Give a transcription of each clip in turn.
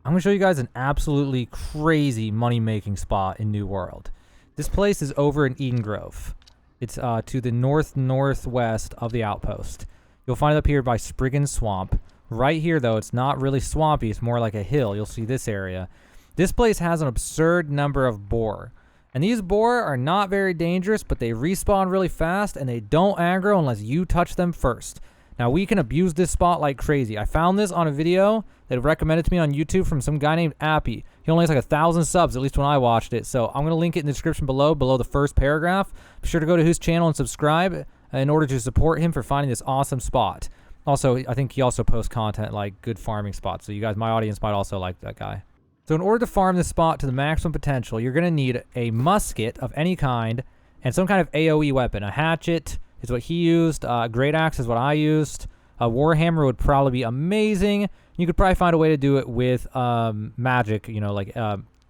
I'm going to show you guys an absolutely crazy money-making spot in New World. This place is over in Eden Grove. It's to the northwest of the outpost. You'll find it up here by Spriggan Swamp. Right here, though, it's not really swampy. It's more like a hill. You'll see this area. This place has an absurd number of boar. And these boar are not very dangerous, but they respawn really fast, and they don't aggro unless you touch them first. Now, we can abuse this spot like crazy. I found this on a video that recommended to me on YouTube from some guy named Apie. He only has like 1,000 subs, at least when I watched it. So I'm going to link it in the description below the first paragraph. Be sure to go to his channel and subscribe in order to support him for finding this awesome spot. Also, I think he also posts content like good farming spots. So you guys, my audience might also like that guy. So in order to farm this spot to the maximum potential, you're going to need a musket of any kind and some kind of AoE weapon. A hatchet is what he used. A great axe is what I used. A warhammer would probably be amazing. You could probably find a way to do it with magic, you know, like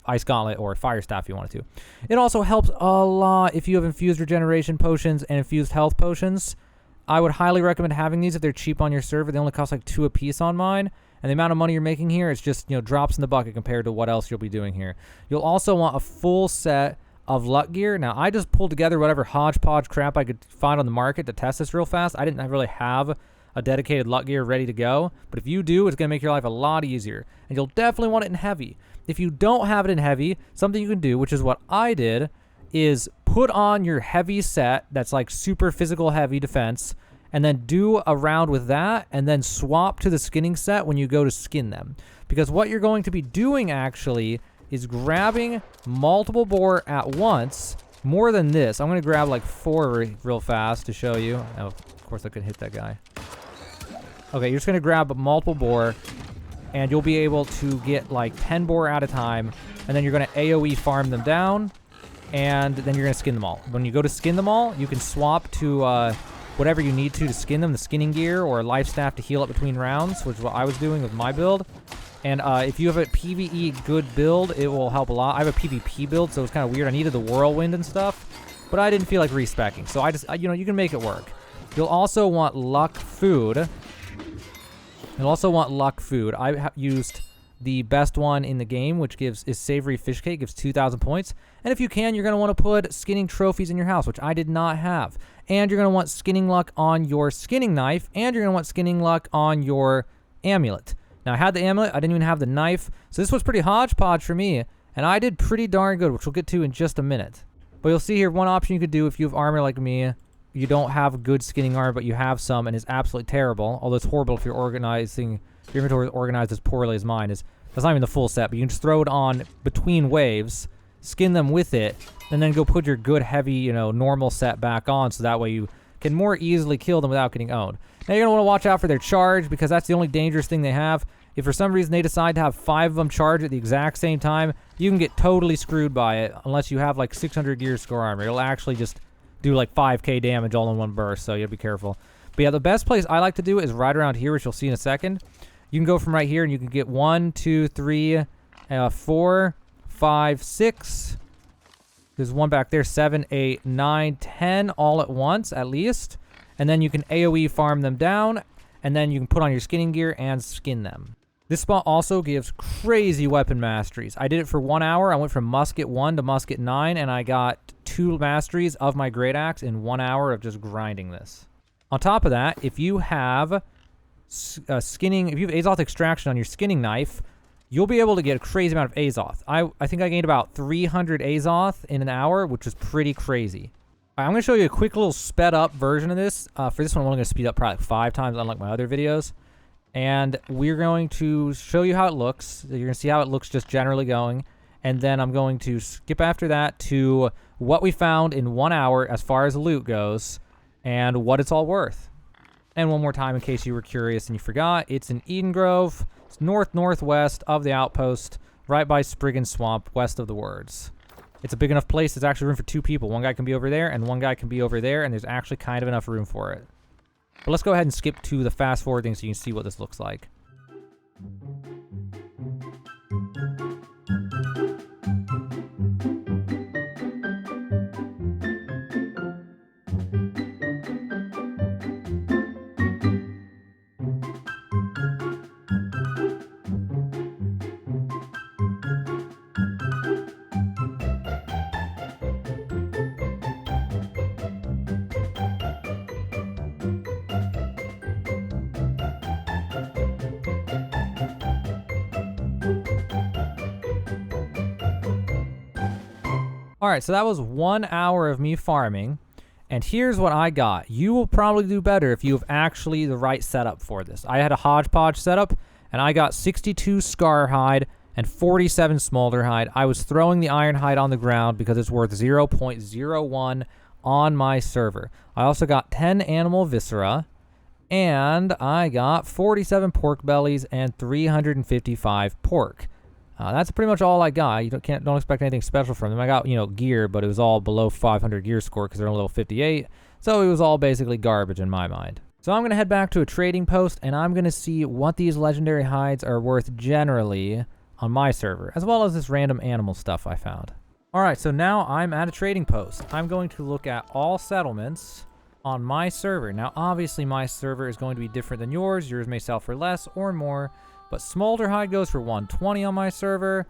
ice gauntlet or fire staff if you wanted to. It also helps a lot if you have infused regeneration potions and infused health potions. I would highly recommend having these if they're cheap on your server. They only cost like 2 a piece on mine. And the amount of money you're making here is just, you know, drops in the bucket compared to what else you'll be doing here. You'll also want a full set of luck gear. Now, I just pulled together whatever hodgepodge crap I could find on the market to test this real fast. I didn't really have a dedicated luck gear ready to go. But if you do, it's going to make your life a lot easier. And you'll definitely want it in heavy. If you don't have it in heavy, something you can do, which is what I did, is put on your heavy set that's like super physical heavy defense, and then do a round with that, and then swap to the skinning set when you go to skin them. Because what you're going to be doing actually is grabbing multiple boar at once, more than this. I'm going to grab like 4 real fast to show you. Oh, of course I couldn't hit that guy. Okay, you're just going to grab multiple boar, and you'll be able to get like 10 boar at a time, and then you're going to AoE farm them down, and then you're going to skin them all. When you go to skin them all, you can swap to whatever you need to skin them, the skinning gear or life staff to heal up between rounds, which is what I was doing with my build. And if you have a PvE good build, it will help a lot. I have a PvP build, so it's kind of weird. I needed the whirlwind and stuff, but I didn't feel like respecking. So you know, you can make it work. You'll also want luck food. I used the best one in the game, which is savory fish cake, gives 2,000 points. And if you can, you're going to want to put skinning trophies in your house, which I did not have. And you're going to want skinning luck on your skinning knife, and you're going to want skinning luck on your amulet. Now, I had the amulet. I didn't even have the knife. So this was pretty hodgepodge for me, and I did pretty darn good, which we'll get to in just a minute. But you'll see here, one option you could do if you have armor like me, you don't have good skinning armor, but you have some, and it's absolutely terrible. Although it's horrible if your inventory is organized as poorly as mine is. That's not even the full set, but you can just throw it on between waves, skin them with it, and then go put your good heavy, you know, normal set back on, so that way you can more easily kill them without getting owned. Now you're going to want to watch out for their charge, because that's the only dangerous thing they have. If for some reason they decide to have 5 of them charge at the exact same time, you can get totally screwed by it, unless you have like 600 gear score armor. It'll actually just do like 5k damage all in one burst, so you have to be careful. But yeah, the best place I like to do is right around here, which you'll see in a second. You can go from right here, and you can get 1, 2, 3, 4, 5, 6. There's one back there, 7, 8, 9, 10 all at once, at least. And then you can AoE farm them down, and then you can put on your skinning gear and skin them. This spot also gives crazy weapon masteries. I did it for 1 hour. I went from musket 1 to musket 9, and I got 2 masteries of my great axe in 1 hour of just grinding this. On top of that, if you have if you have Azoth extraction on your skinning knife, you'll be able to get a crazy amount of Azoth. I think I gained about 300 Azoth in an hour, which was pretty crazy. All right, I'm going to show you a quick little sped up version of this. For this one, I'm only going to speed up probably like 5 times, unlike my other videos. And we're going to show you how it looks. You're going to see how it looks just generally going. And then I'm going to skip after that to what we found in 1 hour as far as loot goes and what it's all worth. And one more time, in case you were curious and you forgot, it's in Eden Grove. It's northwest of the outpost, right by Spriggan Swamp, west of the Words. It's a big enough place. There's actually room for 2 people. One guy can be over there, and one guy can be over there, and there's actually kind of enough room for it. But let's go ahead and skip to the fast forward thing so you can see what this looks like. Alright, so that was 1 hour of me farming. And here's what I got. You will probably do better if you have actually the right setup for this. I had a hodgepodge setup, and I got 62 scarhide and 47 smolderhide. I was throwing the ironhide on the ground because it's worth 0.01 on my server. I also got 10 animal viscera, and I got 47 pork bellies and 355 pork. That's pretty much all I got. You don't expect anything special from them. I got, gear, but it was all below 500 gear score because they're on level 58. So it was all basically garbage in my mind. So I'm going to head back to a trading post, and I'm going to see what these legendary hides are worth generally on my server, as well as this random animal stuff I found. Alright, so now I'm at a trading post. I'm going to look at all settlements on my server. Now, obviously, my server is going to be different than yours. Yours may sell for less or more. But smolderhide goes for 120 on my server,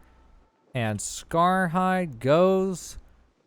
and scarhide goes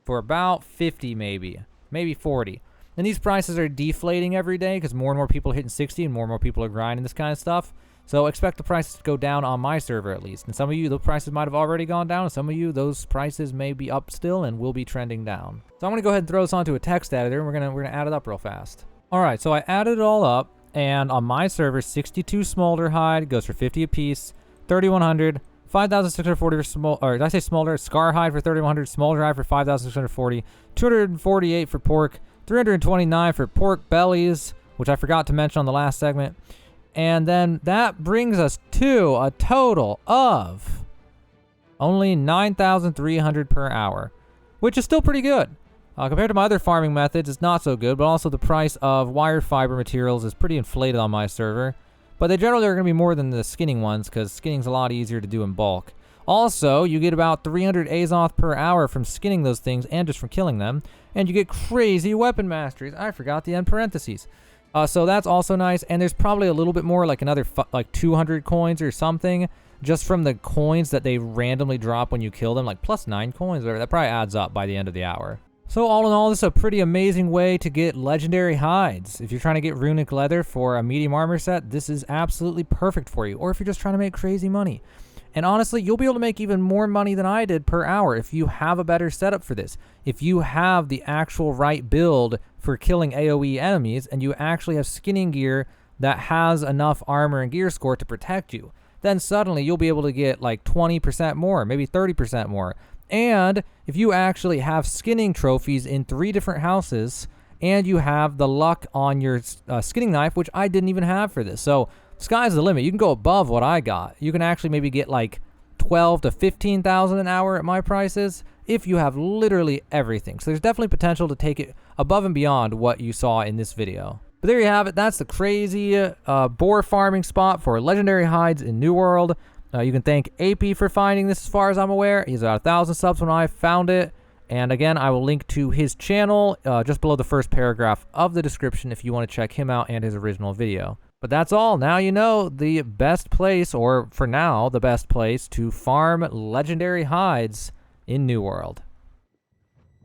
for about 50 maybe 40. And these prices are deflating every day because more and more people are hitting 60 and more people are grinding this kind of stuff. So expect the prices to go down on my server at least. And some of you, the prices might have already gone down. And some of you, those prices may be up still and will be trending down. So I'm going to go ahead and throw this onto a text editor, and we're gonna add it up real fast. All right, so I added it all up. And on my server, 62 smolderhide goes for 50 apiece, 3,100, 5,640 for scarhide for 3,100, smolderhide for 5,640, 248 for pork, 329 for pork bellies, which I forgot to mention on the last segment. And then that brings us to a total of only 9,300 per hour, which is still pretty good. Compared to my other farming methods, it's not so good, but also the price of wire fiber materials is pretty inflated on my server. But they generally are going to be more than the skinning ones, because skinning's a lot easier to do in bulk. Also, you get about 300 Azoth per hour from skinning those things and just from killing them. And you get crazy weapon masteries. I forgot the end parentheses. So that's also nice. And there's probably a little bit more, like another 200 coins or something, just from the coins that they randomly drop when you kill them, like plus 9 coins, whatever. That probably adds up by the end of the hour. So all in all, this is a pretty amazing way to get legendary hides. If you're trying to get runic leather for a medium armor set, this is absolutely perfect for you. Or if you're just trying to make crazy money. And honestly, you'll be able to make even more money than I did per hour if you have a better setup for this. If you have the actual right build for killing AoE enemies, and you actually have skinning gear that has enough armor and gear score to protect you, then suddenly you'll be able to get like 20% more, maybe 30% more. And if you actually have skinning trophies in 3 different houses, and you have the luck on your skinning knife, which I didn't even have for this. So sky's the limit. You can go above what I got. You can actually maybe get like 12 to 15,000 an hour at my prices if you have literally everything. So there's definitely potential to take it above and beyond what you saw in this video. But there you have it. That's the crazy boar farming spot for legendary hides in New World. You can thank Apie for finding this as far as I'm aware. He's at 1,000 subs when I found it. And again, I will link to his channel just below the first paragraph of the description if you want to check him out and his original video. But that's all. Now you know the best place, or for now, the best place to farm legendary hides in New World.